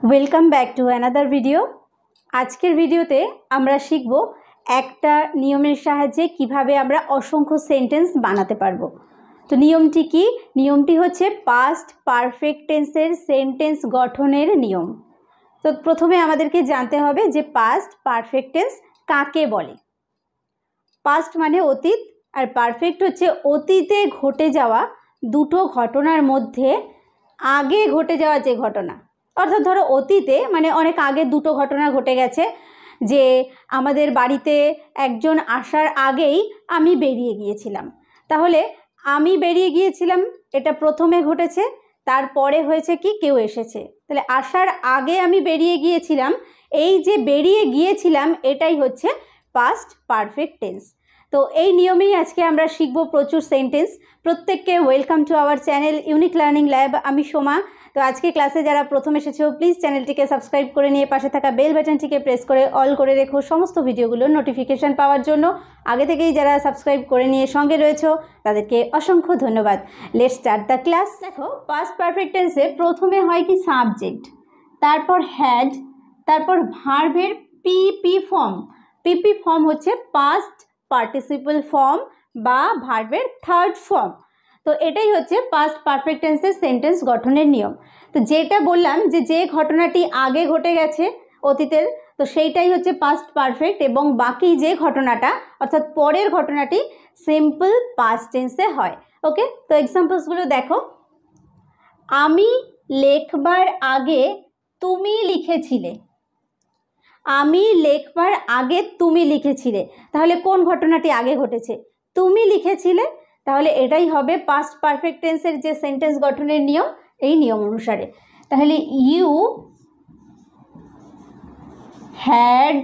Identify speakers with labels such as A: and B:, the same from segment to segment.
A: Welcome back to another video. আজকের ভিডিওতে আমরা শিখব একটা নিয়মের সাহায্যে কিভাবে আমরা অসংখ্য সেন্টেন্স বানাতে পারবো। তো নিয়মটি কি? নিয়মটি হচ্ছে পাস্ট পারফেক্ট টেন্সের সেন্টেন্স গঠনের নিয়ম। তো প্রথমে আমাদেরকে জানতে হবে যে পাস্ট পারফেক্ট টেন্স কাকে বলে। পাস্ট মানে অতীত, আর পারফেক্ট হচ্ছে অতীতে ঘটে যাওয়া দুটো ঘটনার মধ্যে আগে ঘটে যাওয়া যে ঘটনা। অর্থাৎ ধরো অতীতে মানে অনেক আগে দুটো ঘটনা ঘটে গেছে, যে আমাদের বাড়িতে একজন আসার আগেই আমি বেরিয়ে গিয়েছিলাম। তাহলে আমি বেরিয়ে গিয়েছিলাম এটা প্রথমে ঘটেছে, তারপরে হয়েছে কি কেউ এসেছে। তাহলে আসার আগে আমি বেরিয়ে গিয়েছিলাম, এই যে বেরিয়ে গিয়েছিলাম এটাই হচ্ছে পাস্ট পারফেক্ট টেন্স। তো এই নিয়মেই আজকে আমরা শিখব প্রচুর সেন্টেন্স। প্রত্যেককে welcome to our channel unique learning lab. আমি সোমা। তো আজকে ক্লাসে যারা প্রথম এসেছো প্লিজ চ্যানেলটিকে সাবস্ক্রাইব করে নিয়ে পাশে থাকা বেল বাটনটিকে প্রেস করে অল করে রেখো সমস্ত ভিডিওগুলোর নোটিফিকেশান পাওয়ার জন্য। আগে থেকেই যারা সাবস্ক্রাইব করে নিয়ে সঙ্গে রয়েছো তাদেরকে অসংখ্য ধন্যবাদ। Let's start the class. দেখো, পাস্ট পারফেক্ট টেন্সে প্রথমে হয় কি সাবজেক্ট, তারপর হ্যাড, তারপর ভার্বের পিপি ফর্ম। পিপি ফর্ম হচ্ছে পাস্ট পার্টিসিপল ফর্ম বা ভার্বের থার্ড ফর্ম। তো এটাই হচ্ছে পাস্ট পারফেক্ট টেন্সের সেন্টেন্স গঠনের নিয়ম। তো যেটা বললাম যে ঘটনাটি আগে ঘটে গেছে অতীতের, তো সেইটাই হচ্ছে পাস্ট পারফেক্ট, এবং বাকি যে ঘটনাটা অর্থাৎ পরের ঘটনাটি সিম্পল পাস্ট টেন্সে হয়। ওকে, তো এক্সাম্পলসগুলো দেখো। আমি লেখবার আগে তুমি লিখেছিলে। আমি লেখবার আগে তুমি লিখেছিলে, তাহলে কোন ঘটনাটি আগে ঘটেছে? তুমি লিখেছিলে। তাহলে এটাই হবে পাস্ট পারফেক্ট টেন্সের যে সেন্টেন্স গঠনের নিয়ম, এই নিয়ম অনুসারে। তাহলে ইউ হ্যাড,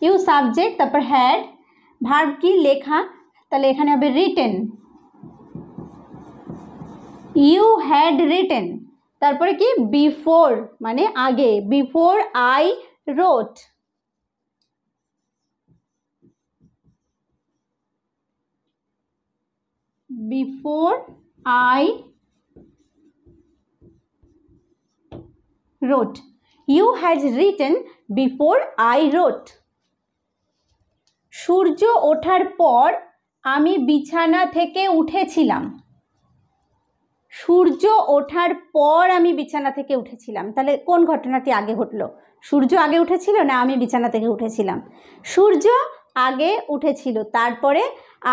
A: ইউ সাবজেক্ট, তারপর হ্যাড, ভার্ব কি লেখা, তাহলে এখানে হবে রিটেন। You had written. তারপরে কি বিফোর মানে আগে, before I রোট। Before I wrote. You had written before I wrote. সূর্য ওঠার পর আমি বিছানা থেকে উঠেছিলাম। সূর্য ওঠার পর আমি বিছানা থেকে উঠেছিলাম, তাহলে কোন ঘটনাটি আগে ঘটলো? সূর্য আগে উঠেছিল না আমি বিছানা থেকে উঠেছিলাম? সূর্য আগে উঠেছিল, তারপরে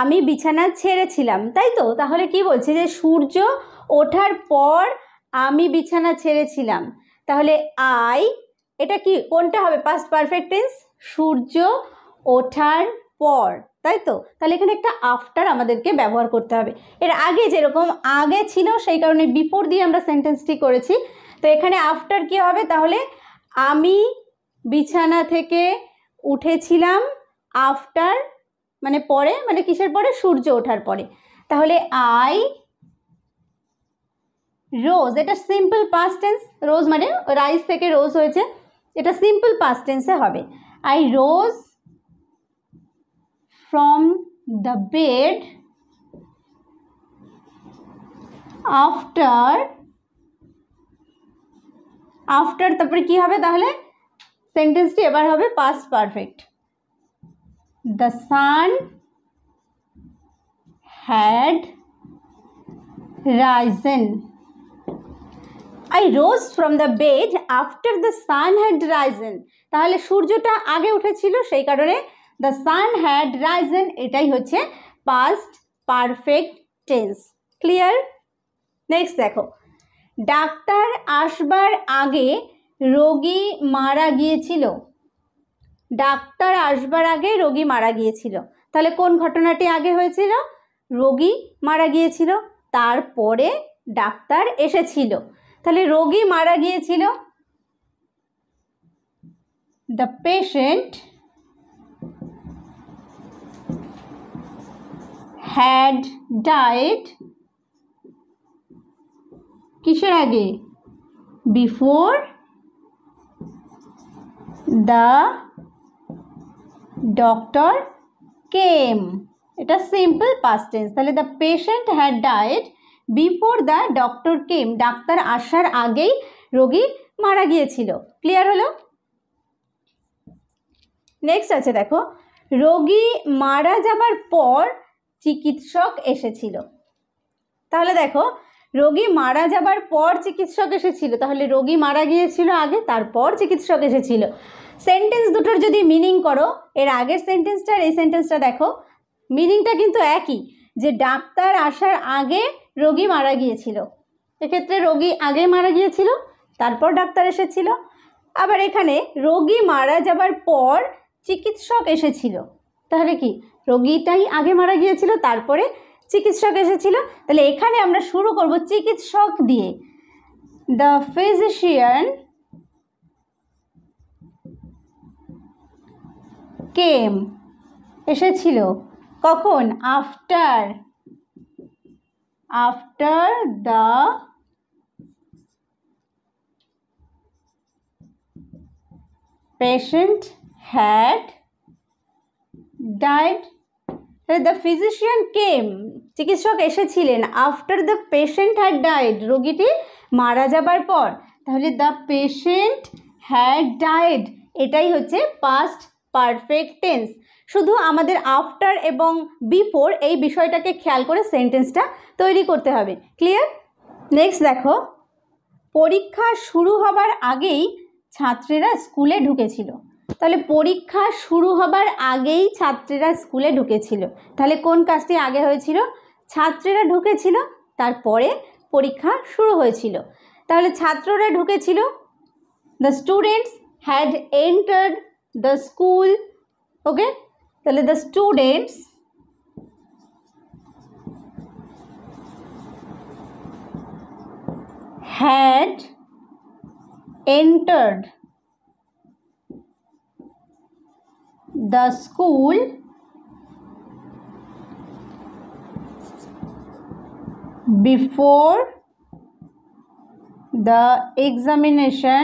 A: আমি বিছানা ছেড়েছিলাম, তাই তো? তাহলে কি বলছে যে সূর্য ওঠার পর আমি বিছানা ছেড়েছিলাম। তাহলে আই, এটা কি কোনটা হবে পাস্ট পারফেক্ট টেন্স? সূর্য ওঠার পর, তাই তো? তাহলে এখানে একটা আফটার আমাদেরকে ব্যবহার করতে হবে। এর আগে যেরকম আগে ছিল সেই কারণে বিফোর দিয়ে আমরা সেন্টেন্সটি করেছি। তো এখানে আফটার কি হবে? তাহলে আমি বিছানা থেকে উঠেছিলাম আফটার মানে পরে, মানে কিসের পরে? সূর্য ওঠার পরে। তাহলে আই রোজ, এটা সিম্পল পাস্ট টেন্স। রোজ মানে রাইজ থেকে রোজ হয়েছে, এটা সিম্পল পাস্ট টেন্সে হবে। I rose from the bed after তারপরে কি হবে? তাহলে সেন্টেন্সটি এবার হবে past perfect. The sun had risen. I rose from the bed after the sun had risen. তাহলে সূর্যটা আগে উঠেছিল সেই কারণে the sun had risen, এটাই হচ্ছে past perfect tense. Clear? Next দেখো, ডাক্তার আসবার আগে রোগী মারা গিয়েছিল। ডাক্তার আসবার আগে রোগী মারা গিয়েছিল, তাহলে কোন ঘটনাটি আগে হয়েছিল? রোগী মারা গিয়েছিল, তারপরে ডাক্তার এসেছিল। তাহলে রোগী মারা গিয়েছিল, the patient had died কিসের আগে? Before the doctor came. এটা সিম্পল পাস্ট টেন্স। তাহলে the patient had died before the doctor came, doctor আসার আগেই রোগী মারা গিয়েছিল। ক্লিয়ার হলো? নেক্সট আছে দেখো, রোগী মারা যাবার পর চিকিৎসক এসেছিল। তাহলে দেখো, রোগী মারা যাবার পর চিকিৎসক এসেছিল, তাহলে রোগী মারা গিয়েছিল আগে, তারপর চিকিৎসক এসেছিল। সেন্টেন্স দুটোর যদি মিনিং করো, এর আগের সেন্টেন্সটা আর এই সেন্টেন্সটা দেখো, মিনিংটা কিন্তু একই, যে ডাক্তার আসার আগে রোগী মারা গিয়েছিল। এক্ষেত্রে রোগী আগে মারা গিয়েছিল, তারপর ডাক্তার এসেছিল। আবার এখানে রোগী মারা যাবার পর চিকিৎসক এসেছিল, তাহলে কি রোগীটাই আগে মারা গিয়েছিল, তারপরে চিকিৎসক এসেছিল। তাহলে এখানে আমরা শুরু করব চিকিৎসক দিয়ে। দ্য ফিজিশিয়ান কেম, এসেছিল কখন? After the patient had died. The physician came, চিকিৎসক এসেছিলেন, after the patient had died, রোগীটি মারা যাবার পর। তাহলে দ্য পেশেন্ট হ্যাড ডাইড, এটাই হচ্ছে পাস্ট পারফেক্ট টেন্স। শুধু আমাদের আফটার এবং বিফোর এই বিষয়টাকে খেয়াল করে সেন্টেন্সটা তৈরি করতে হবে। ক্লিয়ার? নেক্সট দেখো, পরীক্ষা শুরু হবার আগেই ছাত্রীরা স্কুলে ঢুকেছিল। তাহলে পরীক্ষা শুরু হবার আগেই ছাত্রীরা স্কুলে ঢুকেছিল, তাহলে কোন কাজটি আগে হয়েছিল? ছাত্রীরা ঢুকেছিল, তারপরে পরীক্ষা শুরু হয়েছিল। তাহলে ছাত্ররা ঢুকেছিল, the students had entered the school. Okay, তাহলে the students had entered the school before the examination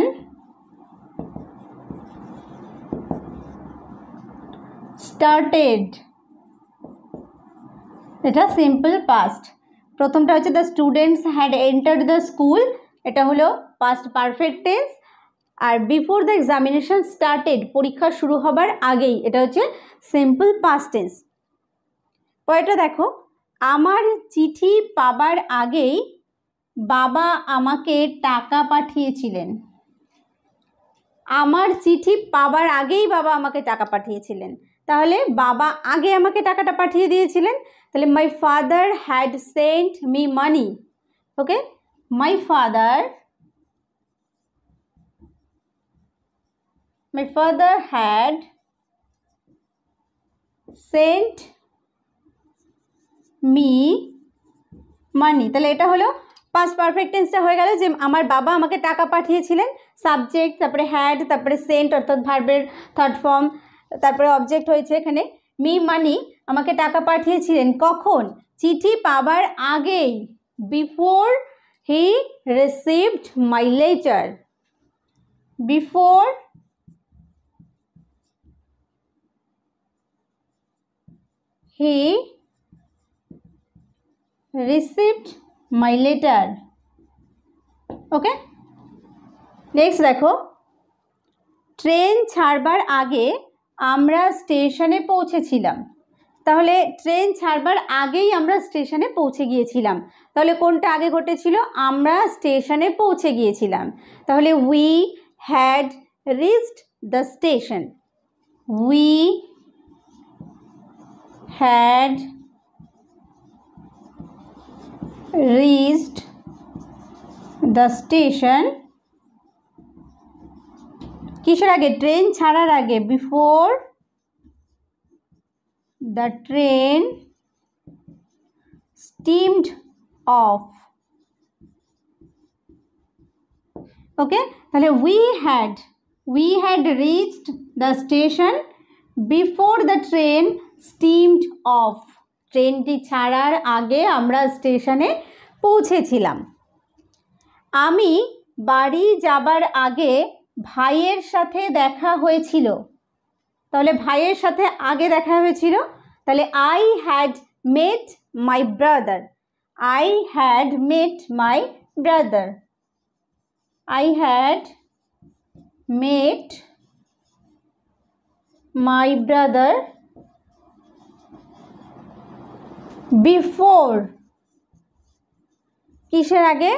A: started. এটা সিম্পল পাস্ট। প্রথমটা হচ্ছে the students had entered the school, এটা হলো পাস্ট পারফেক্ট টেন্স। আর বিফোর দ্য এক্সামিনেশন স্টার্টেড, পরীক্ষা শুরু হবার আগেই, এটা হচ্ছে সিম্পল পাস্ট টেন্স। পরেরটা দেখো, আমার চিঠি পাবার আগেই বাবা আমাকে টাকা পাঠিয়েছিলেন। আমার চিঠি পাবার আগেই বাবা আমাকে টাকা পাঠিয়েছিলেন, তাহলে বাবা আগে আমাকে টাকাটা পাঠিয়ে দিয়েছিলেন। তাহলে my father had sent me money. Okay, my father had sent me money. তাহলে এটা হলো পাস্ট পারফেক্ট টেন্সটা হয়ে গেল, যে আমার বাবা আমাকে টাকা পাঠিয়েছিলেন। সাবজেক্ট, তারপরে হ্যাড, তারপরে সেন্ট অর্থাৎ ভার্বের থার্ড ফর্ম, তারপরে অবজেক্ট হয়েছে এখানে মি মানি, আমাকে টাকা পাঠিয়েছিলেন কখন? চিঠি পাবার আগেই, before he received my letter. Before he received my letter. Okay, next দেখো, ট্রেন ছাড়বার আগে আমরা স্টেশনে পৌঁছেছিলাম। তাহলে ট্রেন ছাড়বার আগেই আমরা স্টেশনে পৌঁছে গিয়েছিলাম, তাহলে কোনটা আগে ঘটেছিল? আমরা স্টেশনে পৌঁছে গিয়েছিলাম। তাহলে we had reached the station. We had reached the station. কিসের আগে? ট্রেন ছাড়ার আগে, before the train steamed off. Okay, তাহলে we had reached the station before the train steamed off. ট্রেনটি ছাড়ার আগে আমরা স্টেশনে পৌঁছেছিলাম। আমি বাড়ি যাবার আগে ভাইয়ের সাথে দেখা হয়েছিল। তাহলে ভাইয়ের সাথে আগে দেখা হয়েছিল, তাহলে I had mate my brother. I had mate my brother. I had met my brother before, কিসের আগে?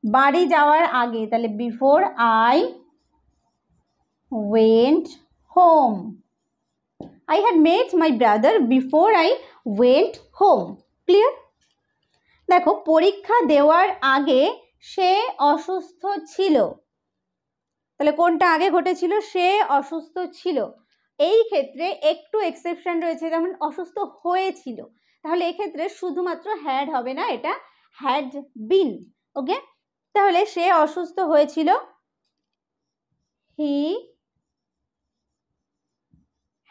A: বাড়ি যাওয়ার আগে, তাহলে before I went home. I had met my brother before I went home. Clear? দেখো, পরীক্ষা দেওয়ার আগে সে অসুস্থ ছিল, তাহলে কোনটা আগে ঘটেছিল? সে অসুস্থ ছিল। এই ক্ষেত্রে একটু এক্সেপশন রয়েছে, যেমন অসুস্থ হয়েছিল, তাহলে এক্ষেত্রে শুধুমাত্র হ্যাড হবে না, এটা হ্যাড বিন। ওকে, তাহলে সে অসুস্থ হয়েছিল, হি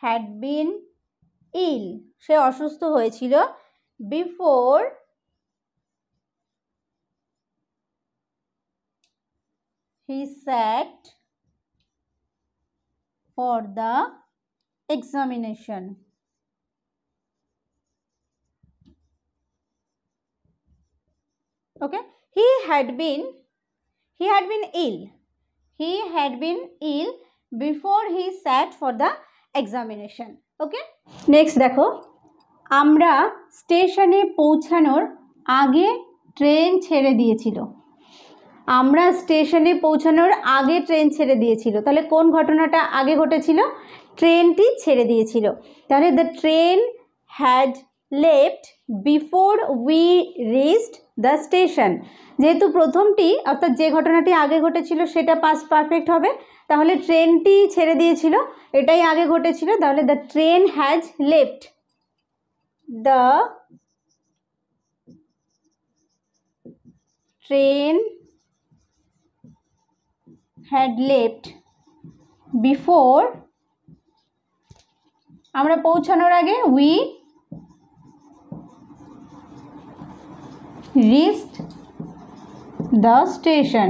A: হ্যাড বিন ইল, সে অসুস্থ হয়েছিল before he sat for the examination. Okay, he had been ill. He had been ill before he sat for the examination. Okay, next দেখো, আমরা স্টেশনে পৌঁছানোর আগে ট্রেন ছেড়ে দিয়েছিল। আমরা স্টেশনে পৌঁছানোর আগে ট্রেন ছেড়ে দিয়েছিল, তাহলে কোন ঘটনাটা আগে ঘটেছিল? ট্রেনটি ছেড়ে দিয়েছিল। তাহলে the train had left before we reached the station. যেহেতু প্রথমটি অর্থাৎ যে ঘটনাটি আগে ঘটেছিল সেটা পাস্ট পারফেক্ট হবে, তাহলে ট্রেনটি ছেড়ে দিয়েছিল, এটাই আগে ঘটেছিল, তাহলে the train has left. The train had left before, আমরা পৌঁছানোর আগে we reached the station.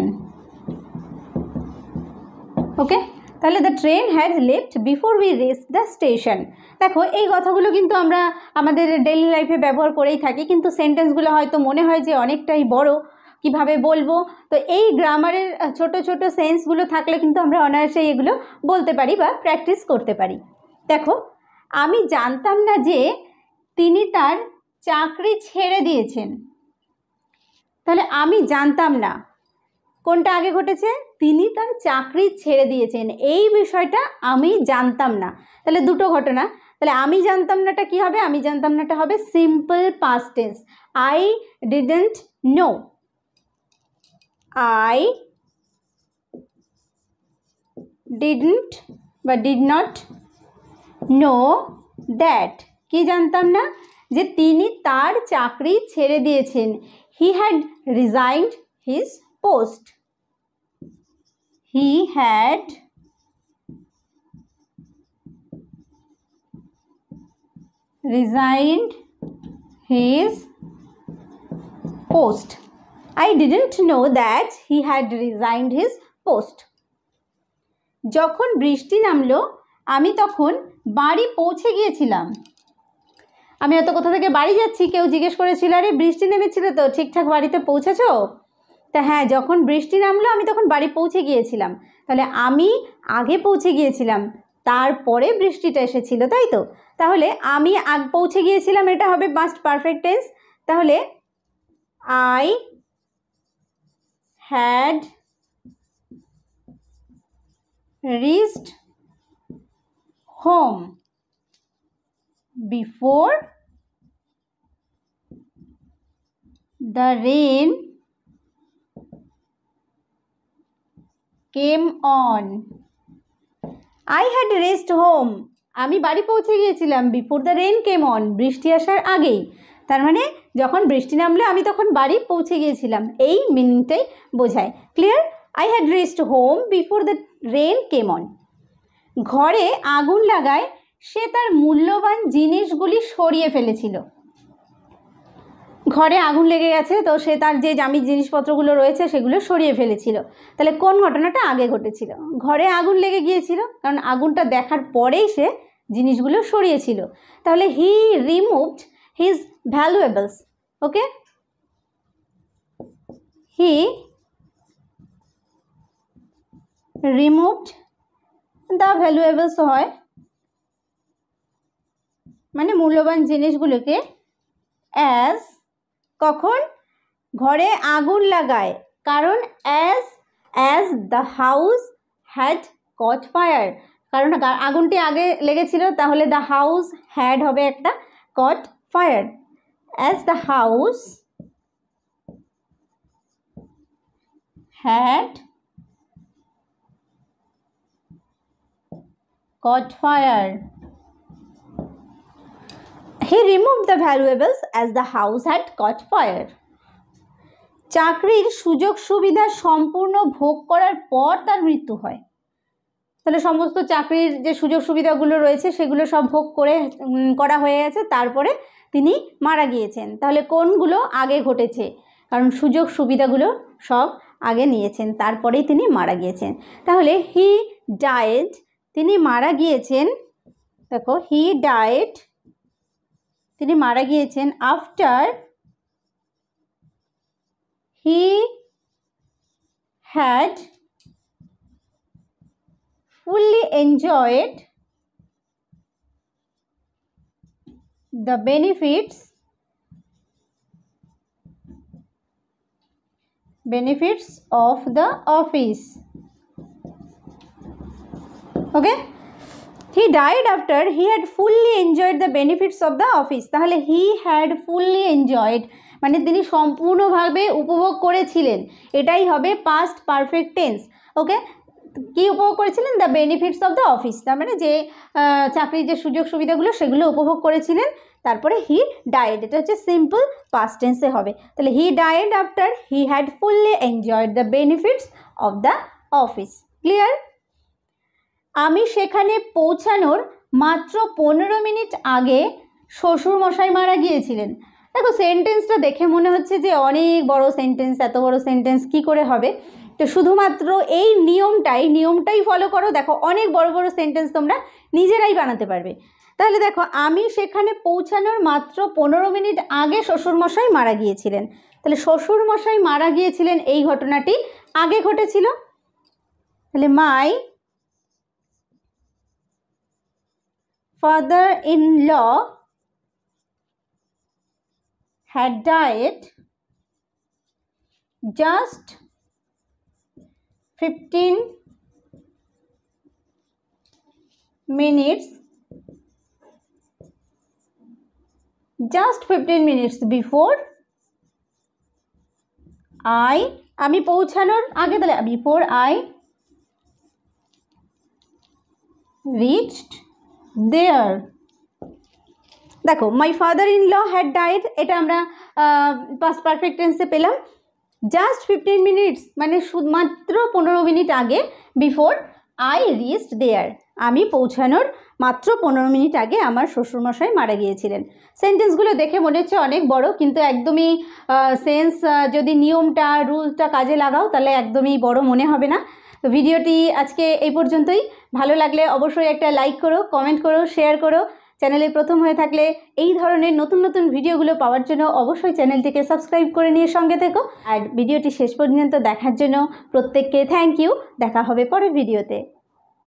A: ওকে, তাহলে the train had left before we reached the station. দেখো, এই কথাগুলো কিন্তু আমরা আমাদের ডেইলি লাইফে ব্যবহার করেই থাকি, কিন্তু সেন্টেন্সগুলো হয়তো মনে হয় যে অনেকটাই বড়, কিভাবে বলবো। তো এই গ্রামারের ছোট ছোট সেন্সগুলো থাকলে কিন্তু আমরা অনায়াসে এগুলো বলতে পারি বা প্র্যাকটিস করতে পারি। দেখো, আমি জানতাম না যে তিনি তার চাকরি ছেড়ে দিয়েছেন। তাহলে আমি জানতাম না, কোনটা আগে ঘটেছে? তিনি তার চাকরি ছেড়ে দিয়েছেন, এই বিষয়টা আমি জানতাম না। তাহলে দুটো ঘটনা, তাহলে আমি জানতাম নাটা কি হবে? আমি জানতাম নাটা হবে simple past tense, I didn't know. I didn't বা did not know that, কি জানতাম না? যে তিনি তার চাকরি ছেড়ে দিয়েছেন। He had resigned his post. He had resigned his post. I didn't know that he had resigned his post. যখন বৃষ্টি নামলো আমি তখন বাড়ি পৌঁছে গিয়েছিলাম। আমি হয়তো কোথা থেকে বাড়ি যাচ্ছি, কেউ জিজ্ঞেস করেছিল, আরে বৃষ্টি নেমেছিল তো, ঠিকঠাক বাড়িতে পৌঁছেছো? তা হ্যাঁ, যখন বৃষ্টি নামলো আমি তখন বাড়ি পৌঁছে গিয়েছিলাম। তাহলে আমি আগে পৌঁছে গিয়েছিলাম, তারপরে বৃষ্টিটা এসেছিল, তাই তো? তাহলে আমি আগে পৌঁছে গিয়েছিলাম, এটা হবে পাস্ট পারফেক্ট টেন্স। তাহলে I had reached home before the rain came on. I had reached home, আমি বাড়ি পৌঁছে গিয়েছিলাম before the rain came on, বৃষ্টি আসার আগেই। তার মানে যখন বৃষ্টি নামলে আমি তখন বাড়ি পৌঁছে গিয়েছিলাম, এই মিনিংটাই বোঝায়। Clear? I had reached home before the rain came on. ঘরে আগুন লাগায় সে তার মূল্যবান জিনিসগুলি সরিয়ে ফেলেছিল। ঘরে আগুন লেগে গেছে, তো সে তার যে দামি জিনিসপত্রগুলো রয়েছে সেগুলো সরিয়ে ফেলেছিল। তাহলে কোন ঘটনাটা আগে ঘটেছিল? ঘরে আগুন লেগে গিয়েছিল, কারণ আগুনটা দেখার পরেই সে জিনিসগুলো সরিয়েছিল। তাহলে he removed his valuables. Okay, he removed the valuables হয় মানে মূল্যবান জিনিসগুলোকে অ্যাজ কখন ঘরে আগুন লাগায় কারণ as the house had caught fire কারণ আগুনটি আগে লেগেছিল তাহলে দ্য হাউস হ্যাড হবে একটা caught fire as the house had caught fire. He removed the valuables as the house had caught fire. চাকরির সুযোগ সুবিধা সম্পূর্ণ ভোগ করার পর তার মৃত্যু হয় তাহলে সমস্ত চাকরির যে সুযোগ সুবিধাগুলো রয়েছে সেগুলো সব ভোগ করা হয়ে গেছে তারপরে তিনি মারা গিয়েছেন তাহলে কোনগুলো আগে ঘটেছে কারণ সুযোগ সুবিধাগুলো সব আগে নিয়েছেন তারপরেই তিনি মারা গিয়েছেন তাহলে হি ডায়েড তিনি মারা গিয়েছেন দেখো হি ডায়েড তিনি মারা গিয়েছেন after he had fully enjoyed the benefits of the office. Okay, he died after he had fully enjoyed the benefits of the office. তাহলে he had fully enjoyed মানে তিনি সম্পূর্ণভাবে উপভোগ করেছিলেন এটাই হবে past perfect tense. ওকে কি উপভোগ করেছিলেন the benefits of the office তার মানে যে চাকরির যে সুযোগ সুবিধাগুলো সেগুলো উপভোগ করেছিলেন তারপরে হি ডায়েড এটা হচ্ছে সিম্পল পাস্ট টেন্সে হবে তাহলে he died after he had fully enjoyed the benefits of the office clear আমি সেখানে পৌঁছানোর মাত্র 15 মিনিট আগে শ্বশুরমশাই মারা গিয়েছিলেন দেখো সেন্টেন্সটা দেখে মনে হচ্ছে যে অনেক বড় সেন্টেন্স এত বড় সেন্টেন্স কি করে হবে তো শুধুমাত্র এই নিয়মটাই ফলো করো দেখো অনেক বড় বড় সেন্টেন্স তোমরা নিজেরাই বানাতে পারবে তাহলে দেখো আমি সেখানে পৌঁছানোর মাত্র 15 মিনিট আগে শ্বশুরমশাই মারা গিয়েছিলেন তাহলে শ্বশুরমশাই মারা গিয়েছিলেন এই ঘটনাটি আগে ঘটেছিল তাহলে মাই father-in-law had died just 15 minutes before আমি পৌঁছানোর আগে তাহলে before I reached there দেখো my father in law had died এটা আমরা পাস্ট পারফেক্ট টেন্সে পেলাম জাস্ট 15 মিনিটস মানে শুধুমাত্র 15 মিনিট আগে বিফোর আই রিচড দেয়ার আমি পৌঁছানোর মাত্র 15 মিনিট আগে আমার শ্বশুরমশাই মারা গিয়েছিলেন সেন্টেন্সগুলো দেখে মনে হচ্ছে অনেক বড় কিন্তু একদমই সেন্স যদি নিয়মটা রুলটা কাজে লাগাও তাহলে একদমই বড় মনে হবে না তো ভিডিওটি আজকে এই পর্যন্তই ভালো লাগলে অবশ্যই একটা লাইক করো কমেন্ট করো শেয়ার করো চ্যানেলে প্রথম হয়ে থাকলে এই ধরনের নতুন নতুন ভিডিওগুলো পাওয়ার জন্য অবশ্যই চ্যানেলটিকে সাবস্ক্রাইব করে নিয়ে সঙ্গে থেকো আর ভিডিওটি শেষ পর্যন্ত দেখার জন্য প্রত্যেককে থ্যাংক ইউ দেখা হবে পরের ভিডিওতে